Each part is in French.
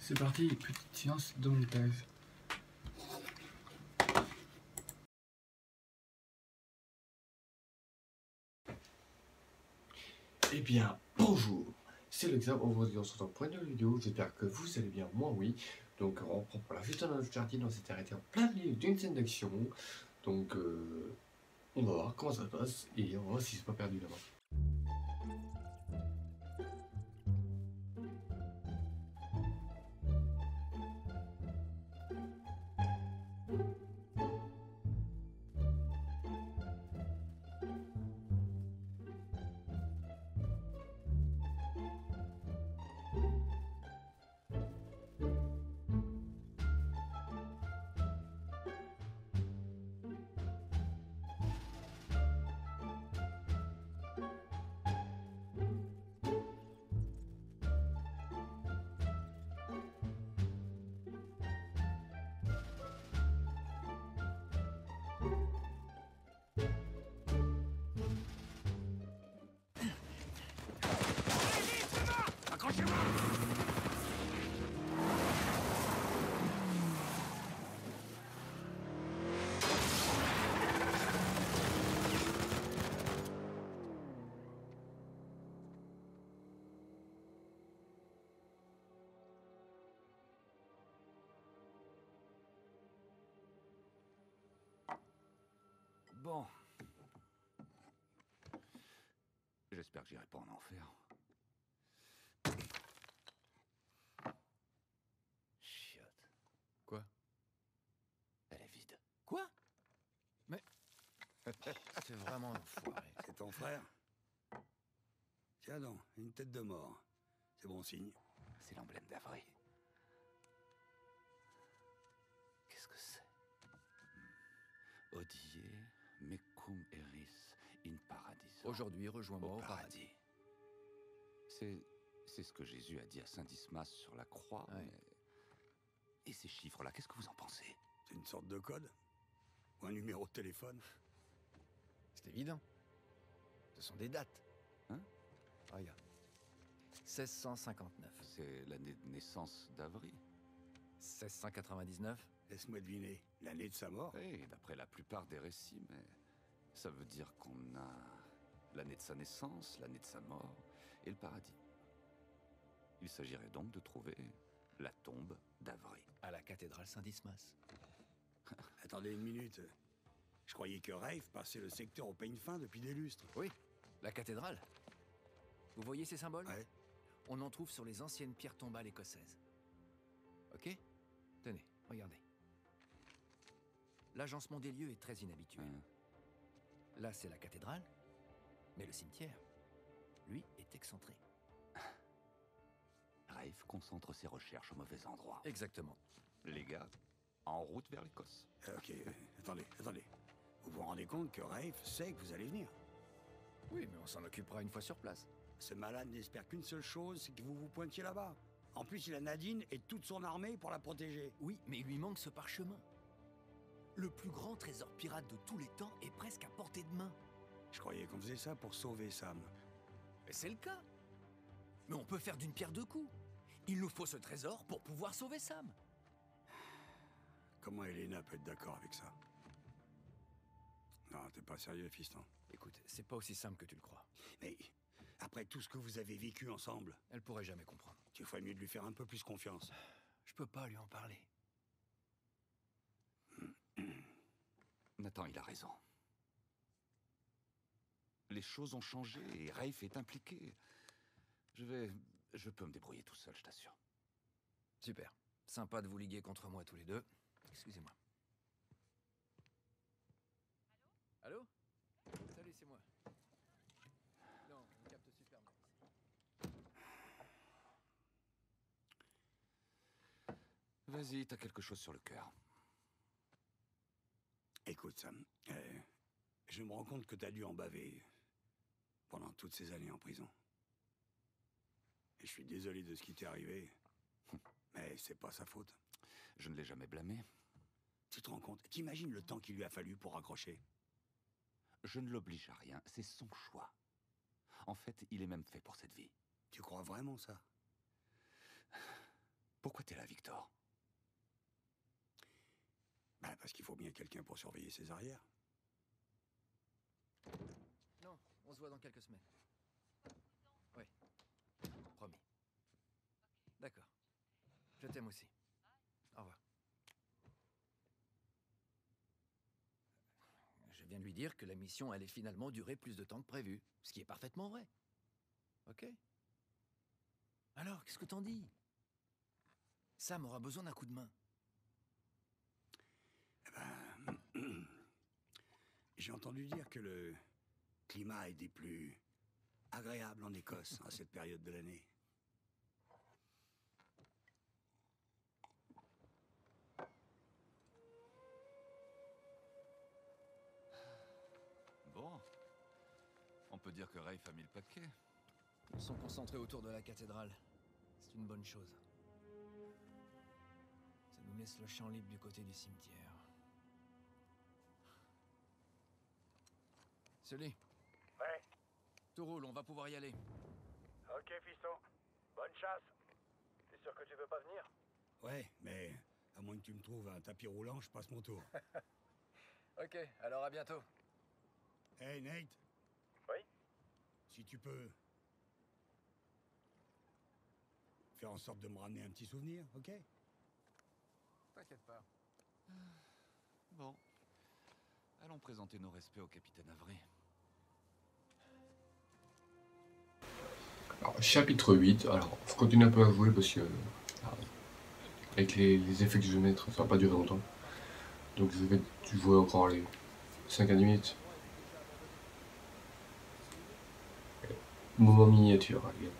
C'est parti, petite séance de montage. Eh bien, bonjour, c'est l'examen. Aujourd'hui, on se retrouve pour une nouvelle vidéo. J'espère que vous allez bien, moi oui. Donc, on reprend pour la juste dans notre jardin. On s'est arrêté en plein milieu d'une scène d'action. Donc, on va voir comment ça se passe et on va voir si c'est pas perdu là-bas. Bon. J'espère que j'irai pas en enfer. Chiotte. Quoi? Elle est vide. Quoi? Mais... C'est vraiment un enfoiré. C'est ton frère? Tiens donc, une tête de mort. C'est bon signe. C'est l'emblème d'Avry. Qu'est-ce que c'est? Odie, mecum eris in paradiso. Aujourd'hui, rejoins-moi au paradis. C'est ce que Jésus a dit à Saint Dismas sur la croix. Ouais. Mais... Et ces chiffres-là, qu'est-ce que vous en pensez? C'est une sorte de code? Ou un numéro de téléphone? C'est évident. Ce sont des dates. Hein? Regarde. 1659. C'est l'année de naissance d'Avry. 1699. Laisse-moi deviner. L'année de sa mort? Oui, d'après la plupart des récits, mais ça veut dire qu'on a l'année de sa naissance, l'année de sa mort et le paradis. Il s'agirait donc de trouver la tombe d'Avry. À la cathédrale Saint-Dismas. Attendez une minute. Je croyais que Rafe passait le secteur au peigne fin depuis des lustres. Oui, la cathédrale. Vous voyez ces symboles? Ouais. On en trouve sur les anciennes pierres tombales écossaises. Ok? Tenez, regardez. L'agencement des lieux est très inhabituel. Là, c'est la cathédrale, mais le cimetière, lui, est excentré. Rafe concentre ses recherches au mauvais endroit. Exactement. Les gars, en route vers l'Écosse. Ok, attendez. Vous vous rendez compte que Rafe sait que vous allez venir? Oui, mais on s'en occupera une fois sur place. Ce malade n'espère qu'une seule chose, c'est que vous vous pointiez là-bas. En plus, il a Nadine et toute son armée pour la protéger. Oui, mais il lui manque ce parchemin. Le plus grand trésor pirate de tous les temps est presque à portée de main. Je croyais qu'on faisait ça pour sauver Sam. Et c'est le cas. Mais on peut faire d'une pierre deux coups. Il nous faut ce trésor pour pouvoir sauver Sam. Comment Elena peut être d'accord avec ça? Non, t'es pas sérieux, fiston. Écoute, c'est pas aussi simple que tu le crois. Mais après tout ce que vous avez vécu ensemble, Elle pourrait jamais comprendre. tu ferais mieux de lui faire un peu plus confiance. Je peux pas lui en parler. Nathan, il a raison. Les choses ont changé et Rafe est impliqué. Je peux me débrouiller tout seul, je t'assure. Super. Sympa de vous liguer contre moi tous les deux. Excusez-moi. Allô? Salut, c'est moi. Non, on capte super bien. Vas-y, t'as quelque chose sur le cœur. Écoute, Sam, je me rends compte que t'as dû en baver pendant toutes ces années en prison. Et je suis désolé de ce qui t'est arrivé, mais c'est pas sa faute. Je ne l'ai jamais blâmé. Tu te rends compte? T'imagines le temps qu'il lui a fallu pour raccrocher? Je ne l'oblige à rien, c'est son choix. En fait, il est même fait pour cette vie. Tu crois vraiment ça? Pourquoi t'es là, Victor? Bah, parce qu'il faut bien quelqu'un pour surveiller ses arrières. Non, on se voit dans quelques semaines. Oui. Promis. D'accord. Je t'aime aussi. Au revoir. Je viens de lui dire que la mission allait finalement durer plus de temps que prévu, ce qui est parfaitement vrai. Ok? Alors, qu'est-ce que t'en dis? Sam aura besoin d'un coup de main. J'ai entendu dire que le climat est des plus agréables en Écosse à cette période de l'année. Bon. On peut dire que Rafe a mis le paquet. Ils sont concentrés autour de la cathédrale. C'est une bonne chose. Ça nous laisse le champ libre du côté du cimetière. Sully. Ouais. Tout roule, on va pouvoir y aller. Ok, fiston. Bonne chasse. T'es sûr que tu veux pas venir? Ouais, mais à moins que tu me trouves un tapis roulant, je passe mon tour. Ok, alors à bientôt. Hey Nate. Oui? Si tu peux faire en sorte de me ramener un petit souvenir, ok? T'inquiète pas. Bon. Allons présenter nos respects au capitaine Avery. Alors, chapitre 8. Alors, faut continuer un peu à jouer parce que avec les effets que je vais mettre, ça va pas durer longtemps. Donc je vais jouer encore les 5 à 10 minutes. Moment miniature, allez.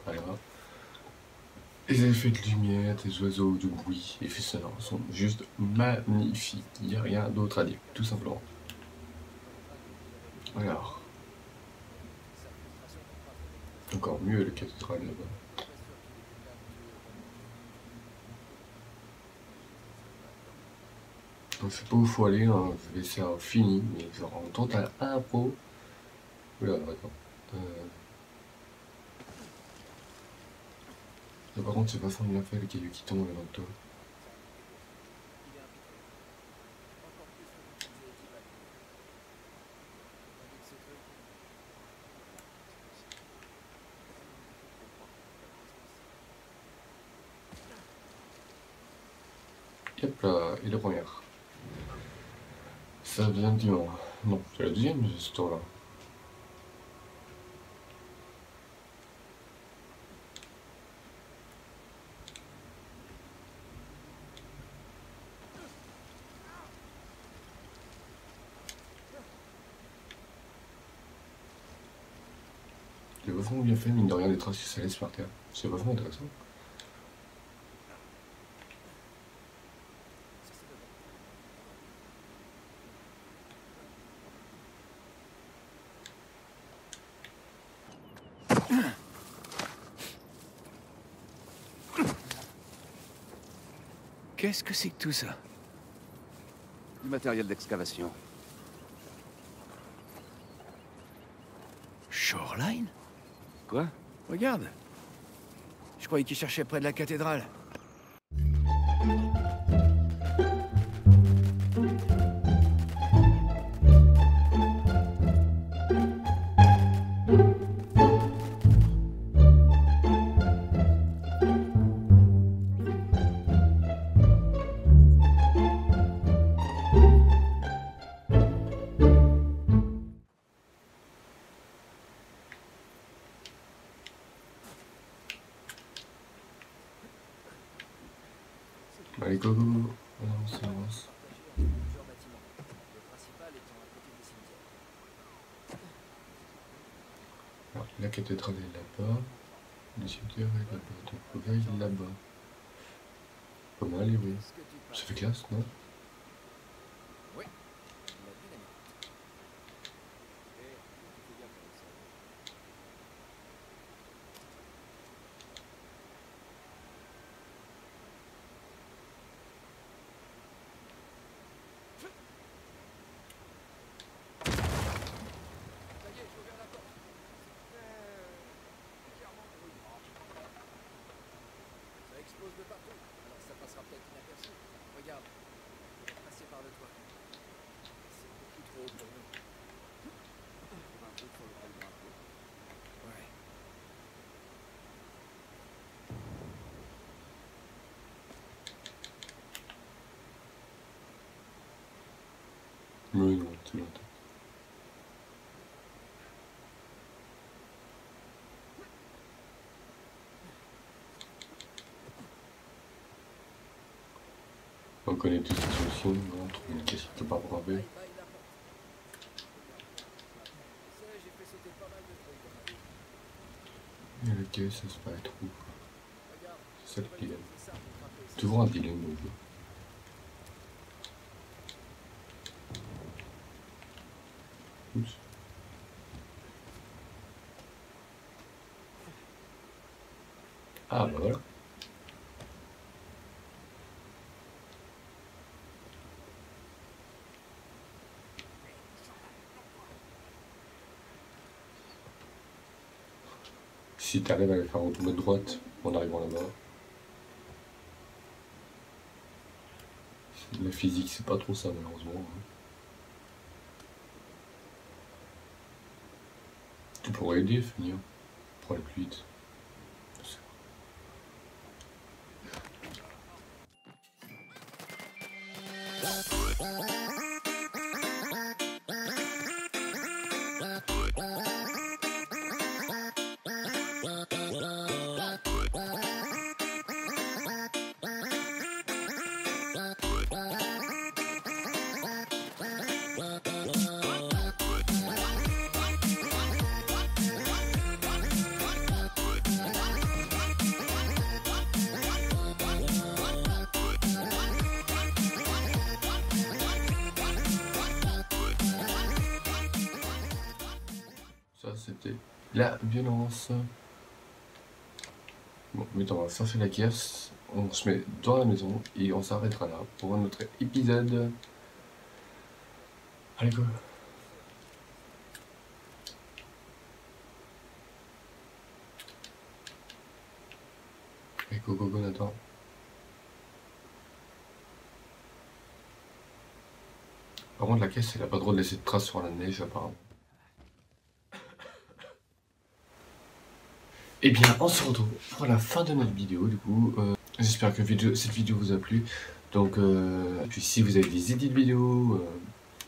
Voilà. Les effets de lumière, des oiseaux, du bruit, effets sonores sont juste magnifiques. Il n'y a rien d'autre à dire, tout simplement. Alors. Encore mieux le cathédrale là-bas. Donc je sais pas où il faut aller, hein. Je vais laisser un fini, mais genre en total impro. Oula, attends. Là, par contre, c'est pas bien fait, le caillou qui tombe avant de toi. Hop là, et la première. Ça vient du moment. Non, c'est la deuxième, ce tour-là. C'est vachement bien fait, mine de rien, des traces que ça laisse par terre. C'est vachement intéressant. Qu'est-ce que c'est que tout ça? Du matériel d'excavation. Shoreline? Quoi? Regarde. Je croyais qu'il cherchait près de la cathédrale. Allez, go, go, go. On avance. Plusieurs bâtiments. Le principal étant à côté du cimetière. Alors, la cathédrale est là-bas. Le cimetière est là-bas. Donc le gars il est là-bas. Pas mal, oui. Est-ce que tu Ça fait classe, non? Oui. La dynamite. Et tu fais gaffe avec ça. Ça y est, j'ai ouvert la porte. Clairement bruyant. Regarde, je vais passer par le toit. C'est beaucoup trop haut pour nous. Pour un truc sur lequel grimper. Ouais. Mais non, c'est longtemps. On connaît tous cette solution, on trouve une caisse quelque part pour Bye, rapper. bye, la porte. Tu sais, j'ai fait sauter pas mal de trucs dans ma vie. Et la caisse, ça se passe trop. Regarde, C'est ça le dilemme. c'est ça pour frapper. Toujours un dilemme dans le jeu. Oups. Ah bah voilà. Si t'arrives à les faire retomber de droite en arrivant là-bas. La physique c'est pas trop ça malheureusement. Hein. Tu pourrais aider à finir pour aller plus vite. Ça c'était la violence. Bon, maintenant on va chercher la caisse, on se met dans la maison et on s'arrêtera là pour un autre épisode. Allez go. Allez go go go Nathan. Par contre la caisse elle a pas le droit de laisser de traces sur la neige apparemment. Et bien on se retrouve pour la fin de notre vidéo du coup. J'espère que cette vidéo vous a plu. Donc puis si vous avez des idées de vidéos,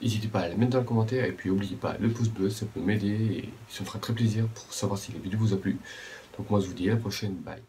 n'hésitez pas à les mettre dans les commentaires. Et puis n'oubliez pas le pouce bleu, ça peut m'aider et ça me fera très plaisir pour savoir si la vidéo vous a plu. Donc moi je vous dis à la prochaine, bye.